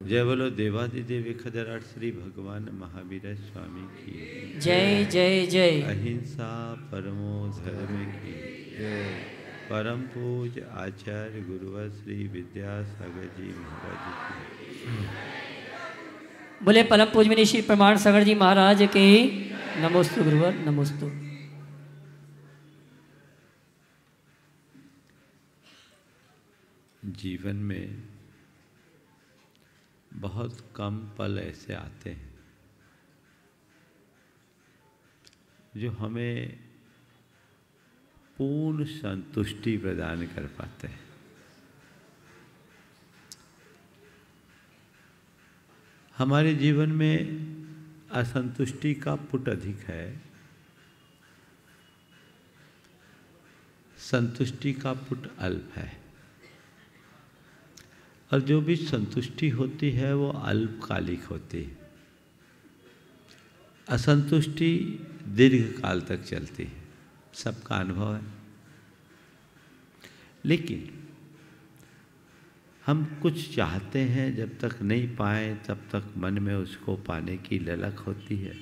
जय बोलो देवादिदेव खदराट श्री भगवान महावीर स्वामी की जय जय जय। अहिंसा परमो धर्म की जय। परम पूज आचार्य गुरुवर श्री विद्यासागर जी महाराज की। बोले परम पूजनीय श्री प्रमाण सागर जी महाराज के नमोस्तु गुरुवर नमोस्तु। जीवन में बहुत कम पल ऐसे आते हैं जो हमें पूर्ण संतुष्टि प्रदान कर पाते हैं। हमारे जीवन में असंतुष्टि का पुट अधिक है, संतुष्टि का पुट अल्प है। और जो भी संतुष्टि होती है वो अल्पकालिक होती है, असंतुष्टि दीर्घ काल तक चलती है, सबका अनुभव है। लेकिन हम कुछ चाहते हैं, जब तक नहीं पाए तब तक मन में उसको पाने की ललक होती है।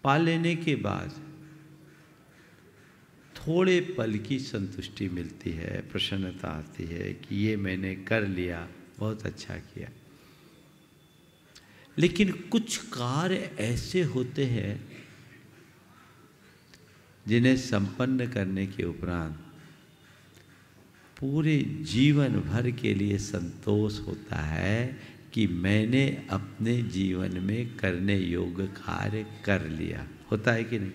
पा लेने के बाद थोड़े पल की संतुष्टि मिलती है, प्रसन्नता आती है कि ये मैंने कर लिया, बहुत अच्छा किया। लेकिन कुछ कार्य ऐसे होते हैं जिन्हें संपन्न करने के उपरांत पूरे जीवन भर के लिए संतोष होता है कि मैंने अपने जीवन में करने योग्य कार्य कर लिया। होता है कि नहीं?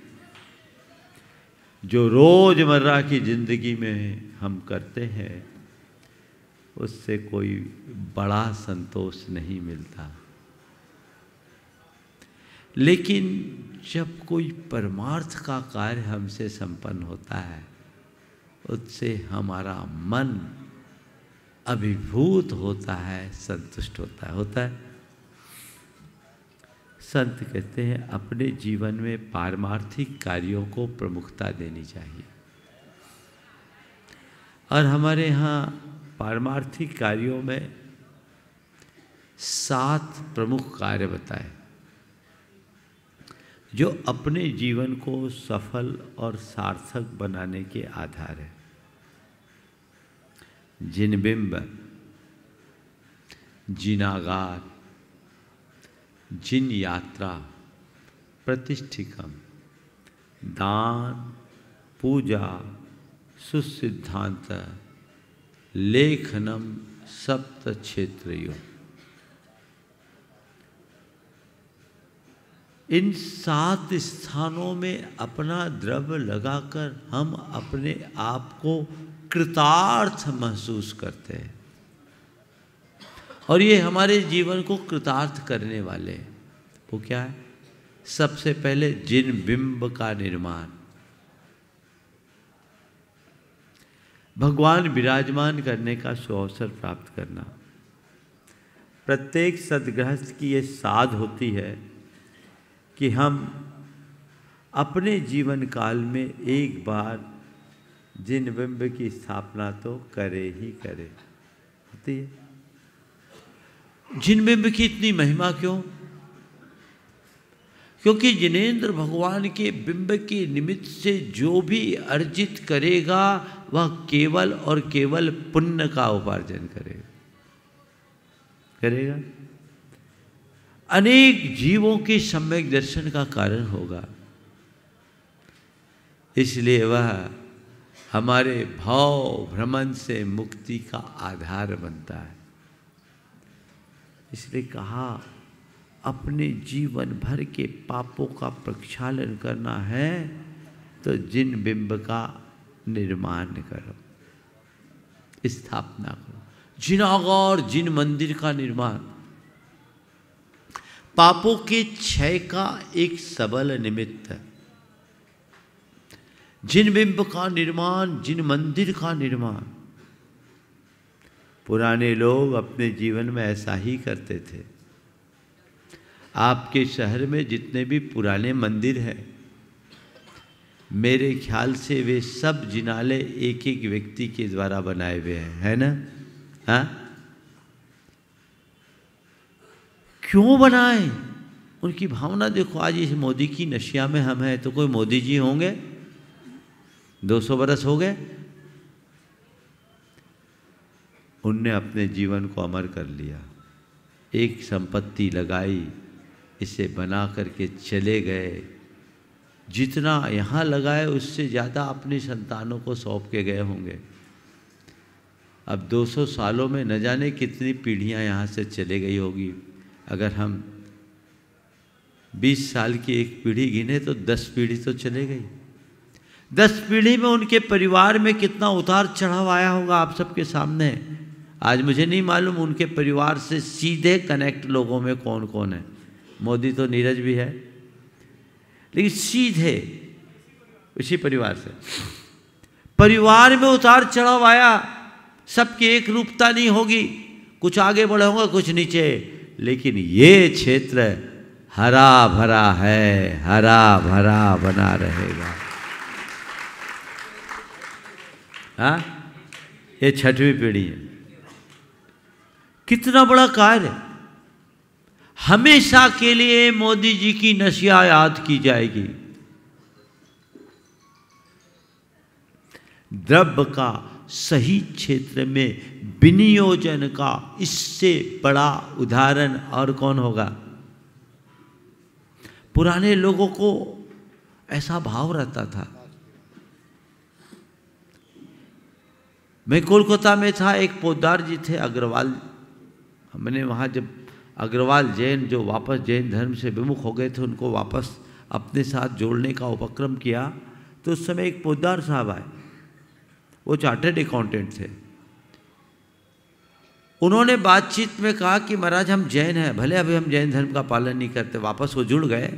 जो रोजमर्रा की जिंदगी में हम करते हैं उससे कोई बड़ा संतोष नहीं मिलता। लेकिन जब कोई परमार्थ का कार्य हमसे संपन्न होता है, उससे हमारा मन अभिभूत होता है, संतुष्ट होता है। संत कहते हैं अपने जीवन में पारमार्थिक कार्यों को प्रमुखता देनी चाहिए। और हमारे यहाँ पारमार्थिक कार्यों में 7 प्रमुख कार्य बताए जो अपने जीवन को सफल और सार्थक बनाने के आधार है। जिनबिंब, जिनागार, जिन यात्रा, प्रतिष्ठिकम, दान, पूजा, सुसिद्धांत, लेखनम, सप्त क्षेत्रयो। इन 7 स्थानों में अपना द्रव्य लगाकर हम अपने आप को कृतार्थ महसूस करते हैं। और ये हमारे जीवन को कृतार्थ करने वाले हैं। वो क्या है? सबसे पहले जिन बिंब का निर्माण, भगवान विराजमान करने का सुअवसर प्राप्त करना। प्रत्येक सद्गृहस्थ की ये साध होती है कि हम अपने जीवन काल में एक बार जिन बिंब की स्थापना तो करे ही करे। होती है। जिन बिंब की इतनी महिमा क्यों? क्योंकि जिनेंद्र भगवान के बिंब के निमित्त से जो भी अर्जित करेगा वह केवल और केवल पुण्य का उपार्जन करेगा। अनेक जीवों के सम्यक दर्शन का कारण होगा। इसलिए वह हमारे भाव भ्रमण से मुक्ति का आधार बनता है। इसलिए कहा अपने जीवन भर के पापों का प्रक्षालन करना है तो जिन बिंब का निर्माण करो, स्थापना करो। जिनागार, जिन मंदिर का निर्माण पापों के क्षय का एक सबल निमित्त है। जिन बिंब का निर्माण, जिन मंदिर का निर्माण। पुराने लोग अपने जीवन में ऐसा ही करते थे। आपके शहर में जितने भी पुराने मंदिर हैं, मेरे ख्याल से वे सब जिनालय एक एक व्यक्ति के द्वारा बनाए हुए हैं, है ना? हाँ, क्यों बनाए? उनकी भावना देखो। आज इस मोदी की नशिया में हम हैं तो कोई मोदी जी होंगे? 200 बरस हो गए, उनने अपने जीवन को अमर कर लिया। एक संपत्ति लगाई, इसे बना करके चले गए। जितना यहाँ लगाए उससे ज़्यादा अपनी संतानों को सौंप के गए होंगे। अब 200 सालों में न जाने कितनी पीढ़ियाँ यहाँ से चले गई होगी। अगर हम 20 साल की एक पीढ़ी गिने तो 10 पीढ़ी तो चले गई। 10 पीढ़ी में उनके परिवार में कितना उतार चढ़ाव आया होगा आप सबके सामने। आज मुझे नहीं मालूम उनके परिवार से सीधे कनेक्ट लोगों में कौन कौन है। मोदी तो नीरज भी है, लेकिन सीधे उसी परिवार से परिवार में उतार चढ़ाव आया। सबकी एक रूपता नहीं होगी, कुछ आगे बढ़े होंगे, कुछ नीचे, लेकिन ये क्षेत्र हरा भरा है, हरा भरा बना रहेगा। हाँ, ये 6वीं पीढ़ी है। कितना बड़ा कार्य। हमेशा के लिए मोदी जी की नशिया याद की जाएगी। द्रव्य का सही क्षेत्र में विनियोजन का इससे बड़ा उदाहरण और कौन होगा? पुराने लोगों को ऐसा भाव रहता था। मैं कोलकाता में था, एक पोद्दार जी थे अग्रवाल। हमने वहाँ जब अग्रवाल जैन जो वापस जैन धर्म से विमुख हो गए थे, उनको वापस अपने साथ जोड़ने का उपक्रम किया, तो उस समय एक पोद्दार साहब आए। वो चार्टर्ड अकाउंटेंट थे। उन्होंने बातचीत में कहा कि महाराज हम जैन हैं, भले अभी हम जैन धर्म का पालन नहीं करते। वापस वो जुड़ गए।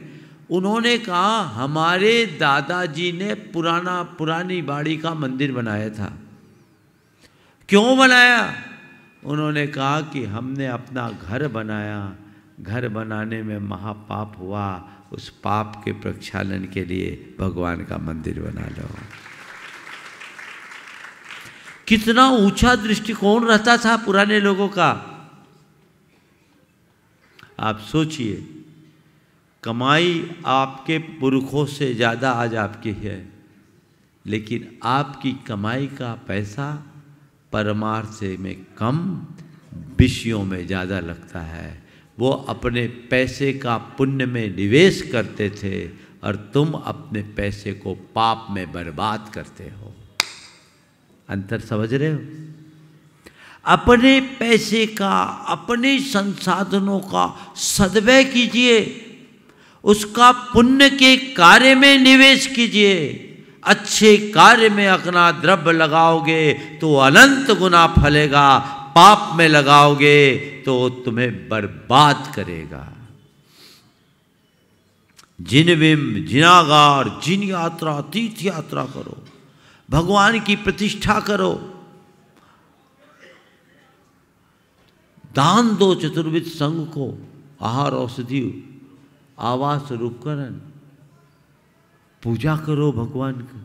उन्होंने कहा हमारे दादाजी ने पुरानी बाड़ी का मंदिर बनाया था। क्यों बनाया? उन्होंने कहा कि हमने अपना घर बनाया, घर बनाने में महापाप हुआ, उस पाप के प्रक्षालन के लिए भगवान का मंदिर बना लो। कितना ऊंचा दृष्टिकोण रहता था पुराने लोगों का। आप सोचिए, कमाई आपके पुरखों से ज़्यादा आज आपकी है, लेकिन आपकी कमाई का पैसा परमार्थ से में कम, विषयों में ज़्यादा लगता है। वो अपने पैसे का पुण्य में निवेश करते थे और तुम अपने पैसे को पाप में बर्बाद करते हो। अंतर समझ रहे हो? अपने पैसे का, अपने संसाधनों का सद्व्यय कीजिए, उसका पुण्य के कार्य में निवेश कीजिए। अच्छे कार्य में अपना द्रव्य लगाओगे तो अनंत गुना फलेगा, पाप में लगाओगे तो तुम्हें बर्बाद करेगा। जिनविम जिनागार जिन यात्रा तीर्थ यात्रा करो, भगवान की प्रतिष्ठा करो, दान दो चतुर्विध संघ को, आहार औषधि आवास उपकरण, पूजा करो भगवान का,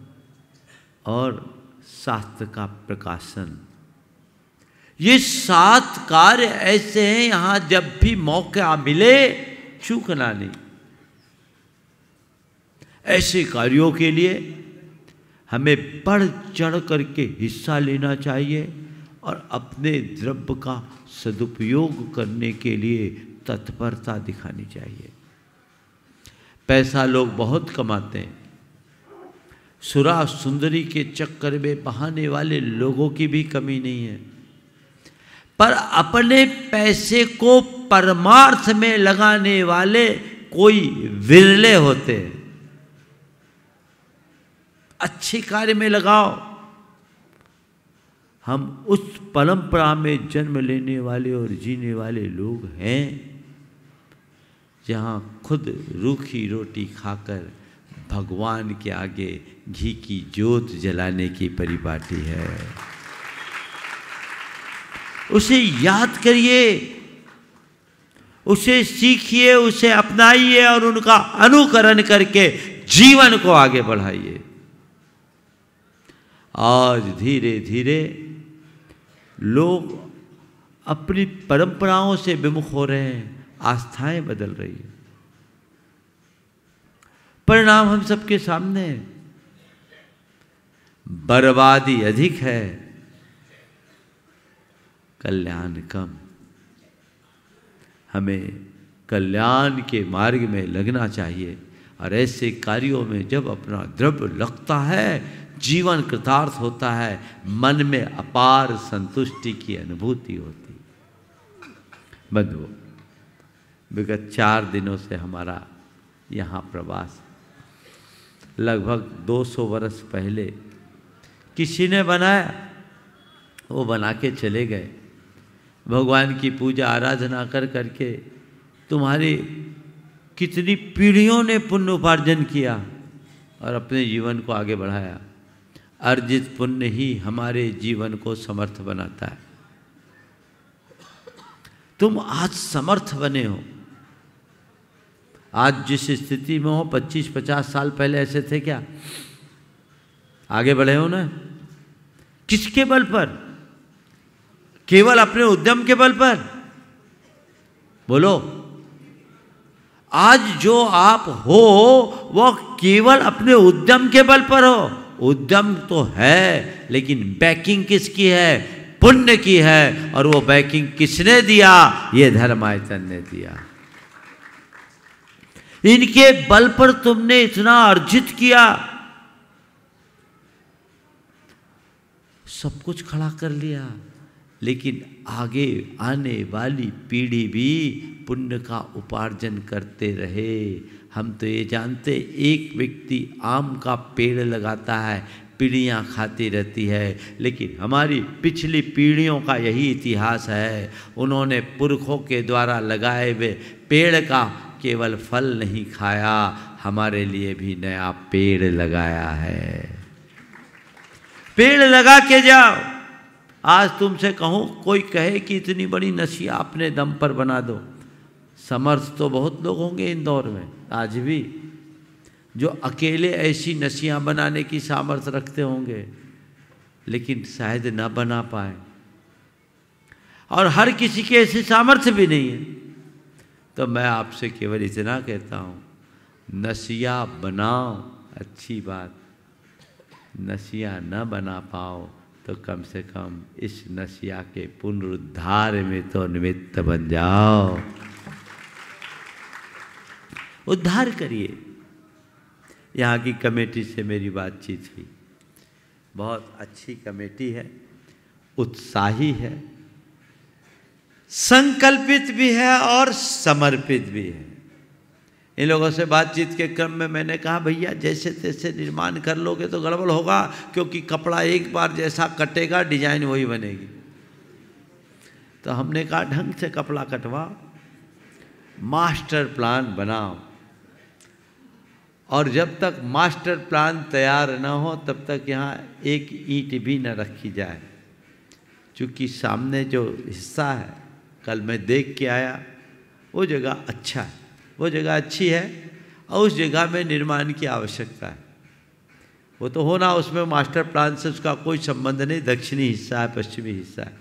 और शास्त्र का प्रकाशन। ये 7 कार्य ऐसे हैं, यहाँ जब भी मौका मिले चूकना नहीं। ऐसे कार्यों के लिए हमें बढ़ चढ़ करके हिस्सा लेना चाहिए और अपने द्रव्य का सदुपयोग करने के लिए तत्परता दिखानी चाहिए। पैसा लोग बहुत कमाते हैं। सुरा सुंदरी के चक्कर में बहाने वाले लोगों की भी कमी नहीं है, पर अपने पैसे को परमार्थ में लगाने वाले कोई विरले होते हैं। अच्छे कार्य में लगाओ। हम उस परंपरा में जन्म लेने वाले और जीने वाले लोग हैं जहाँ खुद रूखी रोटी खाकर भगवान के आगे घी की जोत जलाने की परिपाटी है। उसे याद करिए, उसे सीखिए, उसे अपनाइए और उनका अनुकरण करके जीवन को आगे बढ़ाइए। आज धीरे धीरे लोग अपनी परंपराओं से विमुख हो रहे हैं, आस्थाएं बदल रही है। परिणाम हम सबके सामने है। बर्बादी अधिक है, कल्याण कम। हमें कल्याण के मार्ग में लगना चाहिए और ऐसे कार्यों में जब अपना द्रव्य लगता है, जीवन कृतार्थ होता है, मन में अपार संतुष्टि की अनुभूति होती। बंधुओं, विगत 4 दिनों से हमारा यहाँ प्रवास, लगभग 200 वर्ष पहले किसी ने बनाया, वो बना के चले गए। भगवान की पूजा आराधना कर करके तुम्हारी कितनी पीढ़ियों ने पुण्य उपार्जन किया और अपने जीवन को आगे बढ़ाया। अर्जित पुण्य ही हमारे जीवन को समर्थ बनाता है। तुम आज समर्थ बने हो। आज जिस स्थिति में हो, 25-50 साल पहले ऐसे थे क्या? आगे बढ़े हो ना? किसके बल पर? केवल अपने उद्यम के बल पर? बोलो। आज जो आप हो वो केवल अपने उद्यम के बल पर हो। उद्यम तो है, लेकिन बैकिंग किसकी है? पुण्य की है। और वो बैकिंग किसने दिया? ये धर्मायतन ने दिया। इनके बल पर तुमने इतना अर्जित किया, सब कुछ खड़ा कर लिया, लेकिन आगे आने वाली पीढ़ी भी पुण्य का उपार्जन करते रहे। हम तो ये जानते, एक व्यक्ति आम का पेड़ लगाता है, पीढ़ियाँ खाती रहती है, लेकिन हमारी पिछली पीढ़ियों का यही इतिहास है। उन्होंने पुरखों के द्वारा लगाए हुए पेड़ का केवल फल नहीं खाया, हमारे लिए भी नया पेड़ लगाया है। पेड़ लगा के जाओ। आज तुमसे कहूँ, कोई कहे कि इतनी बड़ी नसिया अपने दम पर बना दो, समर्थ तो बहुत लोग होंगे इंदौर में आज भी जो अकेले ऐसी नसियाँ बनाने की सामर्थ्य रखते होंगे, लेकिन शायद न बना पाए। और हर किसी के ऐसी सामर्थ्य भी नहीं है। तो मैं आपसे केवल इतना कहता हूँ, नसिया बनाओ, अच्छी बात। नसिया न बना पाओ तो कम से कम इस नसिया के पुनरुद्धार में तो निमित्त बन जाओ। उद्धार करिए। यहाँ की कमेटी से मेरी बातचीत हुई, बहुत अच्छी कमेटी है, उत्साही है, संकल्पित भी है और समर्पित भी है। इन लोगों से बातचीत के क्रम में मैंने कहा, भैया जैसे तैसे निर्माण कर लोगे तो गड़बड़ होगा, क्योंकि कपड़ा एक बार जैसा कटेगा डिजाइन वही बनेगी। तो हमने कहा ढंग से कपड़ा कटवाओ, मास्टर प्लान बनाओ, और जब तक मास्टर प्लान तैयार न हो तब तक यहाँ एक ईंट भी न रखी जाए। क्योंकि सामने जो हिस्सा है, कल मैं देख के आया, वो जगह अच्छा है, वो जगह अच्छी है, और उस जगह में निर्माण की आवश्यकता है। वो तो होना, उसमें मास्टर प्लान से उसका कोई संबंध नहीं। दक्षिणी हिस्सा है, पश्चिमी हिस्सा है,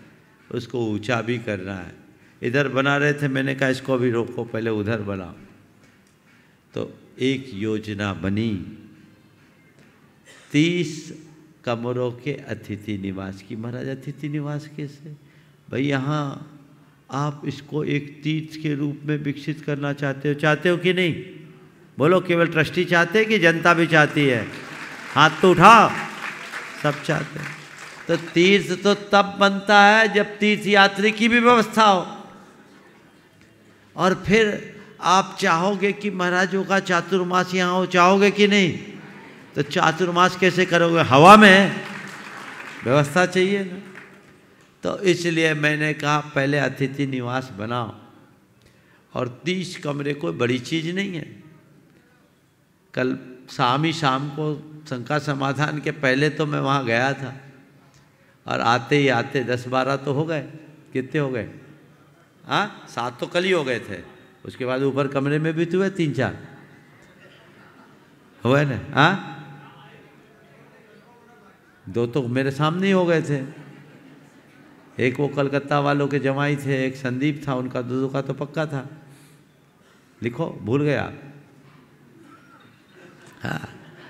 उसको ऊंचा भी करना है। इधर बना रहे थे, मैंने कहा इसको भी रोको, पहले उधर बनाओ। तो एक योजना बनी 30 कमरों के अतिथि निवास की। महाराज अतिथि निवास कैसे? भाई यहाँ आप इसको एक तीर्थ के रूप में विकसित करना चाहते हो कि नहीं? बोलो, केवल ट्रस्टी चाहते हैं कि जनता भी चाहती है? हाथ तो उठाओ, सब चाहते हैं। तो तीर्थ तो तब बनता है जब तीर्थ यात्री की भी व्यवस्था हो। और फिर आप चाहोगे कि महाराजों का चातुर्मास यहाँ हो, चाहोगे कि नहीं? तो चातुर्मास कैसे करोगे? हवा में व्यवस्था चाहिए ना। तो इसलिए मैंने कहा पहले अतिथि निवास बनाओ। और 30 कमरे कोई बड़ी चीज़ नहीं है। कल शाम को शंका समाधान के पहले तो मैं वहाँ गया था, और आते ही आते 10-12 तो हो गए। कितने हो गए? हाँ, 7 तो कल ही हो गए थे। उसके बाद ऊपर कमरे में भी तो हुए 3-4 हुए ना। हाँ, 2 तो मेरे सामने ही हो गए थे। एक वो कलकत्ता वालों के जमाई थे, एक संदीप था, उनका 2 का तो पक्का था। लिखो, भूल गए आप? हाँ,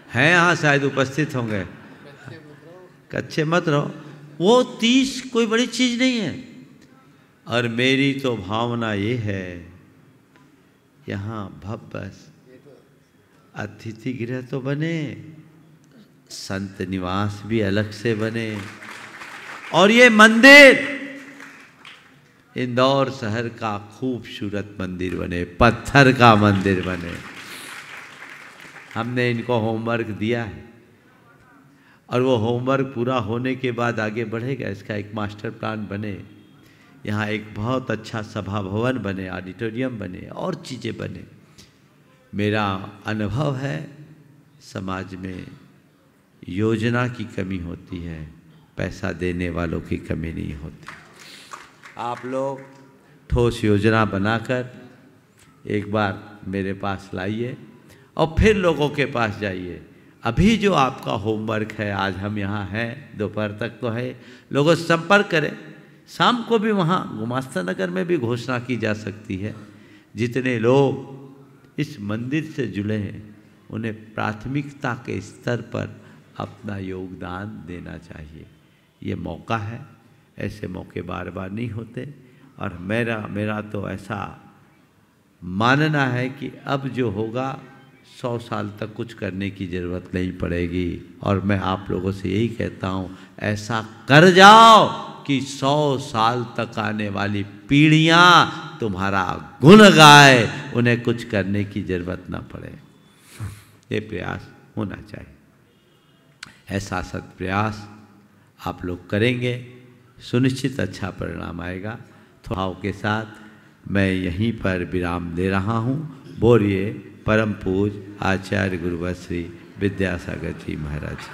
हैं यहाँ शायद उपस्थित होंगे। कच्चे मत रहो, वो 30 कोई बड़ी चीज नहीं है। और मेरी तो भावना ये है, यहाँ बस अतिथि गृह तो बने, संत निवास भी अलग से बने, और ये मंदिर इंदौर शहर का खूबसूरत मंदिर बने, पत्थर का मंदिर बने। हमने इनको होमवर्क दिया है और वो होमवर्क पूरा होने के बाद आगे बढ़ेगा। इसका एक मास्टर प्लान बने, यहाँ एक बहुत अच्छा सभा भवन बने, ऑडिटोरियम बने, और चीज़ें बने। मेरा अनुभव है समाज में योजना की कमी होती है, पैसा देने वालों की कमी नहीं होती। आप लोग ठोस योजना बनाकर एक बार मेरे पास लाइए और फिर लोगों के पास जाइए। अभी जो आपका होमवर्क है, आज हम यहाँ हैं, दोपहर तक तो है, लोगों से संपर्क करें। शाम को भी वहाँ गुमास्ता नगर में भी घोषणा की जा सकती है। जितने लोग इस मंदिर से जुड़े हैं उन्हें प्राथमिकता के स्तर पर अपना योगदान देना चाहिए। ये मौका है, ऐसे मौके बार बार नहीं होते। और मेरा तो ऐसा मानना है कि अब जो होगा 100 साल तक कुछ करने की ज़रूरत नहीं पड़ेगी। और मैं आप लोगों से यही कहता हूँ, ऐसा कर जाओ कि 100 साल तक आने वाली पीढ़ियाँ तुम्हारा गुण गाए, उन्हें कुछ करने की ज़रूरत ना पड़े। ये प्रयास होना चाहिए। ऐसा सत प्रयास आप लोग करेंगे, सुनिश्चित अच्छा परिणाम आएगा। भाव के साथ मैं यहीं पर विराम दे रहा हूँ। बोलिए परम पूज्य आचार्य गुरुवर श्री विद्यासागर जी महाराज।